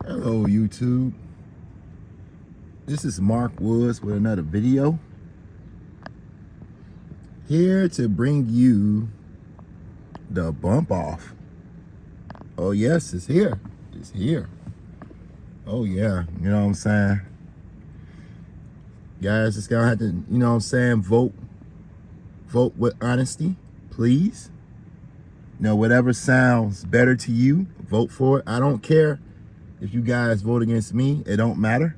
Hello YouTube, this is Mark Woods with another video, here to bring you the bump off. Oh yes, it's here, oh yeah, you know what I'm saying, guys, just gonna have to, you know what I'm saying, vote with honesty, please. You know, whatever sounds better to you, vote for it. I don't care if you guys vote against me, it don't matter.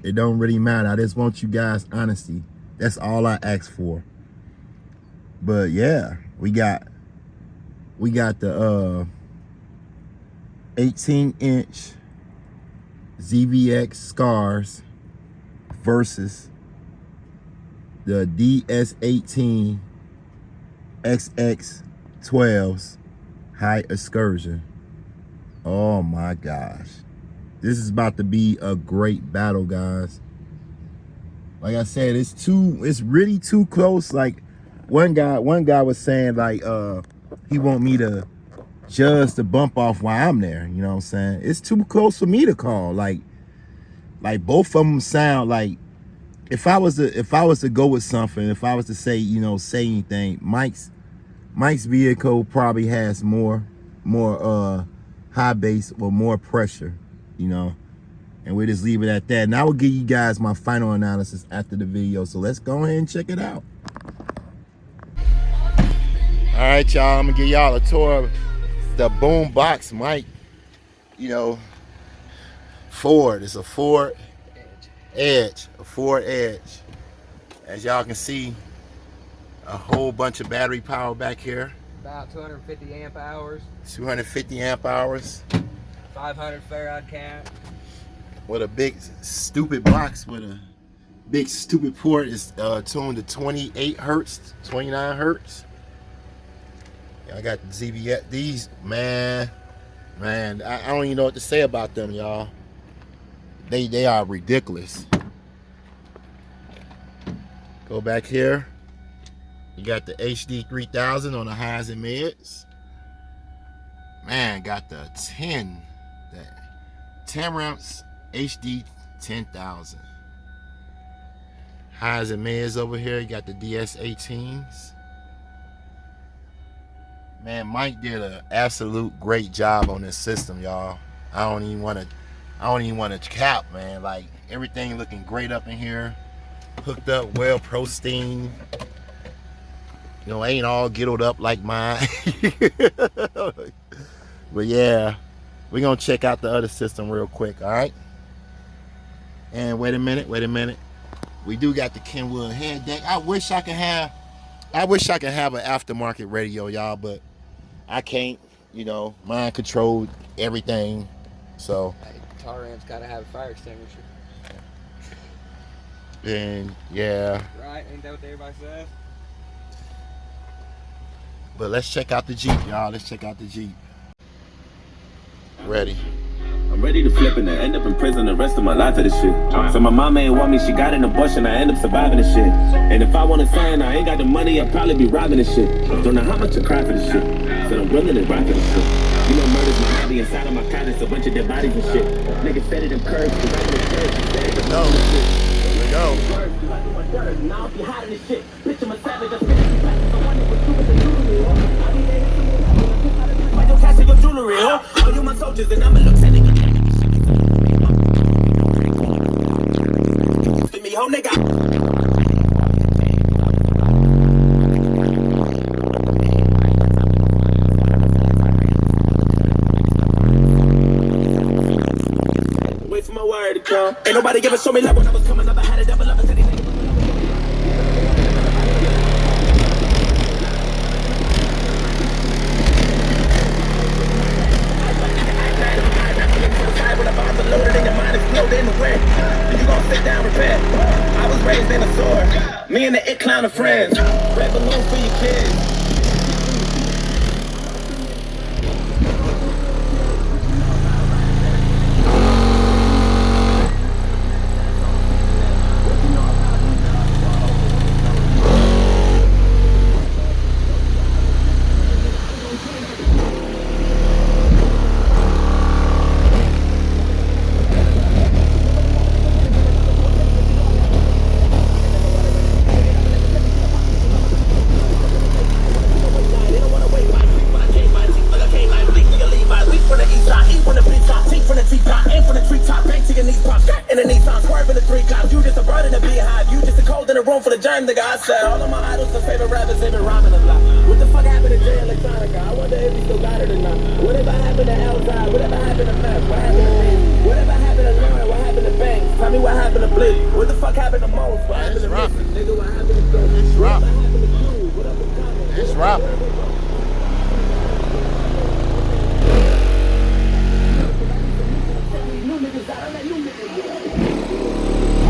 It don't really matter. I just want you guys honesty. That's all I ask for. But yeah, we got the 18-inch ZVX Skars versus the DS18 Exl-XX12's high excursion. Oh my gosh, this is about to be a great battle, guys. Like I said, it's really too close. Like one guy was saying, like he want me to judge the bump off while I'm there, you know what I'm saying? It's too close for me to call. Like both of them sound like, if I was to go with something, if I was to say, you know, say anything, Mike's vehicle probably has more high base or more pressure, you know, and we just leave it at that. And I will give you guys my final analysis after the video, so let's go ahead and check it out. All right, y'all, I'm gonna give y'all a tour of the boom box mic. You know, Ford. It's a Ford Edge, as y'all can see, a whole bunch of battery power back here. About 250 amp hours. 250 amp hours. 500 farad cap. With a big stupid box with a big stupid port is tuned to 28 hertz, 29 hertz. I got the ZVX. These, man, I don't even know what to say about them, y'all. They are ridiculous. Go back here. You got the HD 3000 on the highs and mids. Man, got the Taramps HD 10,000. Highs and mids over here. You got the DS18s. Man, Mike did an absolute great job on this system, y'all. I don't even want to cap, man. Like, everything looking great up in here. Hooked up well, pristine. You know, ain't all ghettoed up like mine. But yeah, we're gonna check out the other system real quick, all right? And wait a minute. We do got the Kenwood head deck. I wish I could have an aftermarket radio, y'all, but I can't. You know, mine controlled everything. So hey, Taramps gotta have a fire extinguisher. And yeah. Right, ain't that what everybody says? But let's check out the Jeep, y'all. Let's check out the Jeep. Ready. I'm ready to flip and end up in prison the rest of my life for this shit. So my mama ain't want me, she got an abortion, I end up surviving this shit. And if I want to sign, I ain't got the money, I'd probably be robbing this shit. Don't know how much I cry for this shit, so I'm willing to ride for this shit. You know murder's my hobby, inside of my cabinets a bunch of dead bodies and shit. Niggas said it in curves, cause I'm in the curves. No, here we go. Now if you're hot in this shit, picture my savage, I'm spinning back, I wonder what you would do to me, I don't cash your jewelry, oh, you my soldiers and I'ma look sending you. Me home, nigga. Wait for my word to come. Ain't nobody ever show me love when I was coming up. I had a double up until they I was raised in a sword. Me and the it clown of friends. Red balloon for your kids. journey, nigga. I said all of my idols and favorite rappers, they been rhyming a lot. What the fuck happened to ZVX? I wonder if he still got it or not. Whatever happened to Elzai? Whatever happened to Meth? What happened to me? Whatever happened to Lauren? What happened to Banks? Tell me what happened to Blake? What the fuck happened to Most? What happened to Missy? Nigga, what happened to Phil? It's What rapping. happened to Q? What up with Common? It's rapping.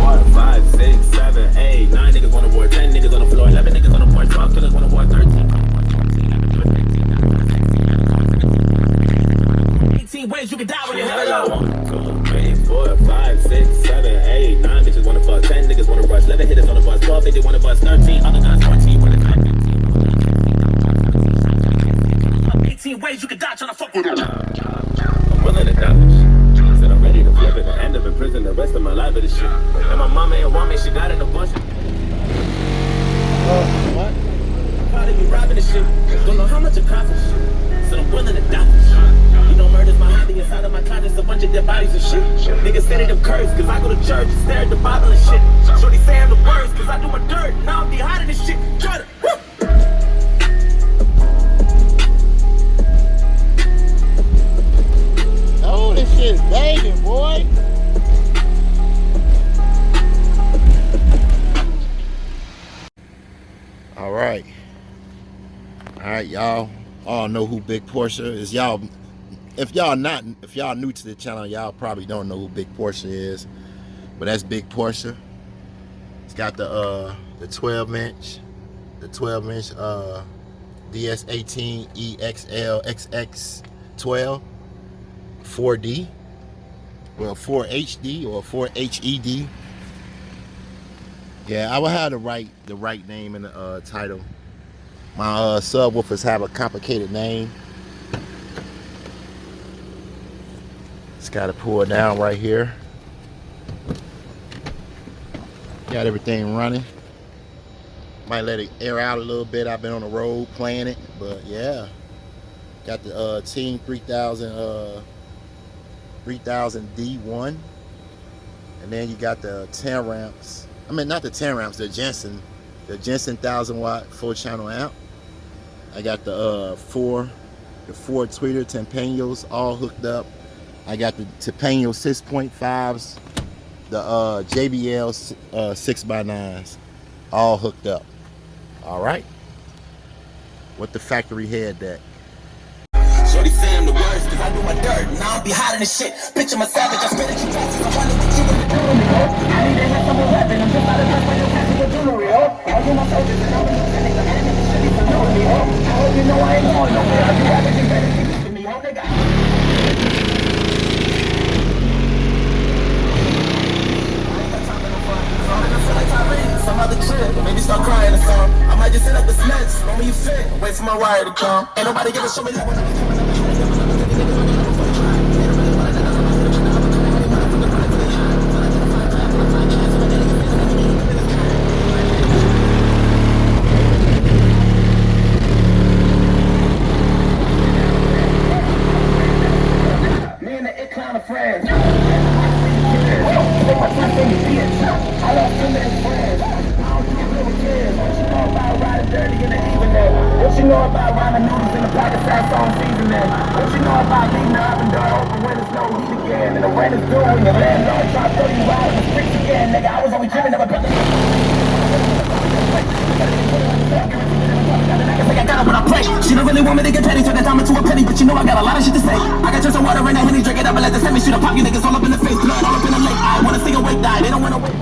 Four, 5, 6, 7, 8, 9 niggas on the board, 10 niggas on the floor, 11 niggas on the board, 12 killers on the board, 13. 18 ways you can die with your head out. 1, 2, 3, 4, 5, 6, 7, 8, 9 bitches wanna fuck, 10 niggas wanna rush, 11 hitters on the bus, 12 50 wanna bust, 13 other guys, 14 wanna die. 18 ways you can die tryna fuck with them. I'm willing to die. Said I'm ready to flip it and end up in prison the rest of my life for this shit. And my mama ain't want me, she got in a bunch of. What? Probably be robbing this shit. Don't know how much it costs this shit. Said I'm willing to die for shit. You know murder's my hobby, inside of my closet's a bunch of dead bodies and shit. Niggas say they them cursed, cause I go to church and stare at the Bible and shit. Shorty say I'm the worst, cause I do my dirt, and I'll be hiding this shit. Try to, woo! Oh, this shit is banging, boy. All right, y'all all know who Big Portia is. Y'all, if y'all new to the channel, y'all probably don't know who Big Portia is, but that's Big Portia. It's got the 12-inch DS18 Exl-XX12.4D, well, 4HD or 4HED. Yeah, I would have the right name in the title. My subwoofers have a complicated name. Just gotta pull it down right here. Got everything running. Might let it air out a little bit. I've been on the road playing it, but yeah. Got the Team 3000 D1, and then you got the Taramps. I mean, not the Taramps, the Jensen 1000-watt 4-channel amp. I got the four tweeter Tempanos all hooked up. I got the Tempano 6.5s, the JBL 6x9s all hooked up. All right. What the factory head that? Shorty say I'm the worst, cause I do my dirt, and I don't be hiding this shit. Picture my savage, I spit at you twice, I wonder what you gonna do to me, ho. I need to have some weapon, I'm just out of touch by your tactical jewelry, ho. All you my soldiers, and I'm lieutenant, the enemy should be saluting me, ho. I hope you know I ain't going nowhere, I do everything better than you to me, ho, nigga. Some other chick, maybe start crying or something. I might just sit up the snatch, when you fit, wait for my wire to come. Ain't nobody gonna show me love when I'm coming up. Me and the It-Clown are friends. I lost too many friends. I don't think it's little kids. What you know about riding dirty in the evening? What you know about ramen noodles in the pocket sauce on seasoning? What you know about leaving the oven door open when there's no heat again? And the rent is due when your landlord try to throw you out on the streets again. Nigga, I was always dreaming of a brother. I got it when I play. She don't really want me to get petty, turn the time into a penny, but you know I got a lot of shit to say. I got just some water in a Henny, drink it up and let the semi shoot a pop you niggas all up in the face, blood all up in the lake. I wanna see a wake die, they don't wanna wait.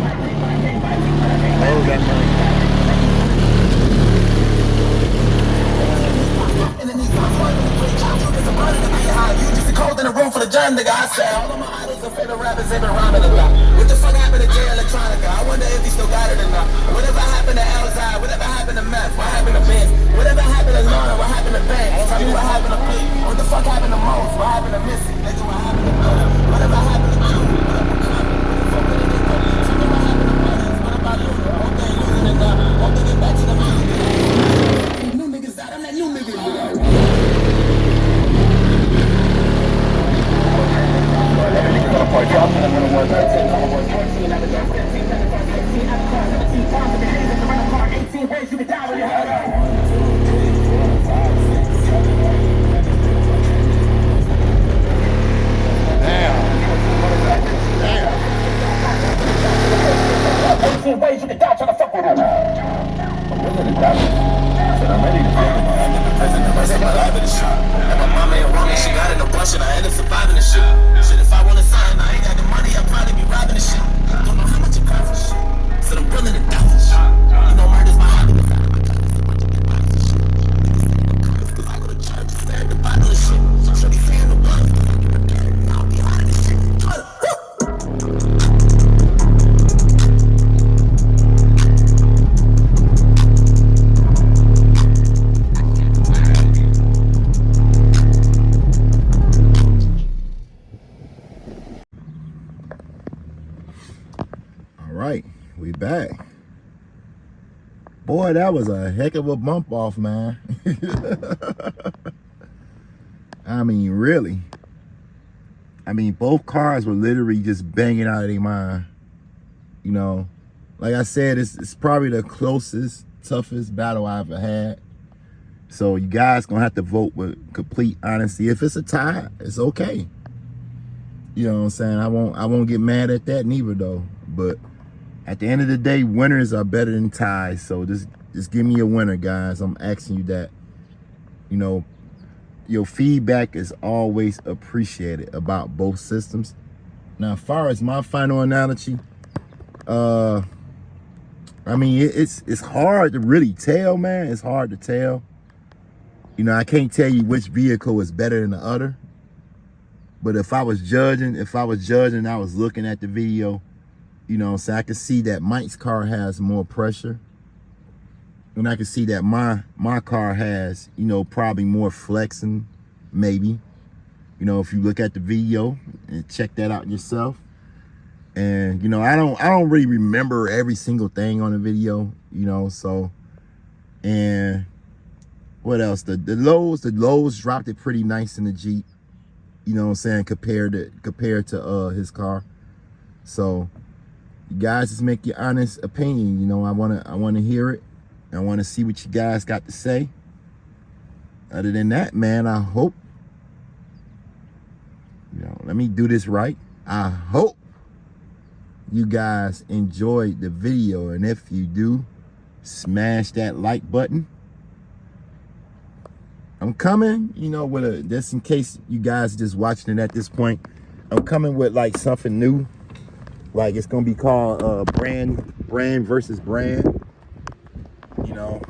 You just a cold in a room full of jam, nigga. I said all of my idols and favorite rappers, they been rhyming a lot. What the fuck happened to ZVX? I wonder if he still got it or not. Whatever happened to Elzai? Whatever happened to Meth? What happened to Vince? Whatever happened to Lauren? What happened to Banks? Tell me what happened to Blake? What the fuck happened to Most? What happened to Missy? Nigga, what happened to Bill? Whatever happened to Q? What the fuck did they go? Tell me what happened to Brothers? What about Luna? Hope they ain't losing it now. Hope they get back to the music. New niggas out, I'm that new nigga. I'm gonna back. Boy, that was a heck of a bump off, man. I mean, really. I mean, both cars were literally just banging out of their mind. You know, like I said, it's probably the closest, toughest battle I ever had. So you guys gonna have to vote with complete honesty. If it's a tie, it's okay. You know what I'm saying? I won't get mad at that neither though. But at the end of the day, winners are better than ties. So just give me a winner, guys. I'm asking you that. You know, your feedback is always appreciated about both systems. Now, as far as my final analogy, I mean, it's hard to really tell, man. It's hard to tell. You know, I can't tell you which vehicle is better than the other. But if I was judging, I was looking at the video, you know, so I could see that Mike's car has more pressure. And I can see that my car has, you know, probably more flexing, maybe. You know, if you look at the video and check that out yourself. And, you know, I don't really remember every single thing on the video, you know, so. And what else? The lows dropped it pretty nice in the Jeep. You know what I'm saying, compared to his car. So you guys just make your honest opinion. You know, I wanna hear it. I wanna see what you guys got to say. Other than that, man, I hope, you know, let me do this right. I hope you guys enjoyed the video, and if you do, smash that like button. I'm coming, you know, with a, just in case you guys just watching it at this point, I'm coming with like something new. Like it's gonna be called brand versus brand, you know,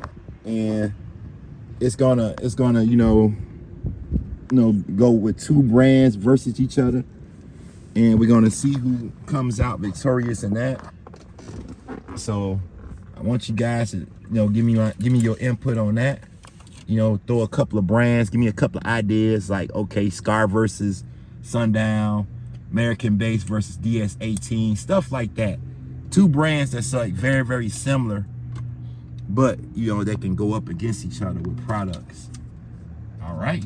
and it's gonna you know go with two brands versus each other, and we're gonna see who comes out victorious in that. So I want you guys to, you know, give me your input on that. You know, throw a couple of brands, give me a couple of ideas, like, okay, Skar versus Sundown, American Base versus DS18, stuff like that. Two brands that's like very, very similar, but, you know, they can go up against each other with products. All right.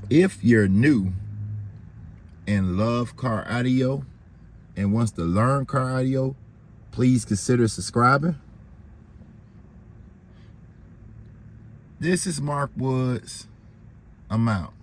If you're new and love car audio and wants to learn car audio, please consider subscribing. This is Mark Woods. I'm out.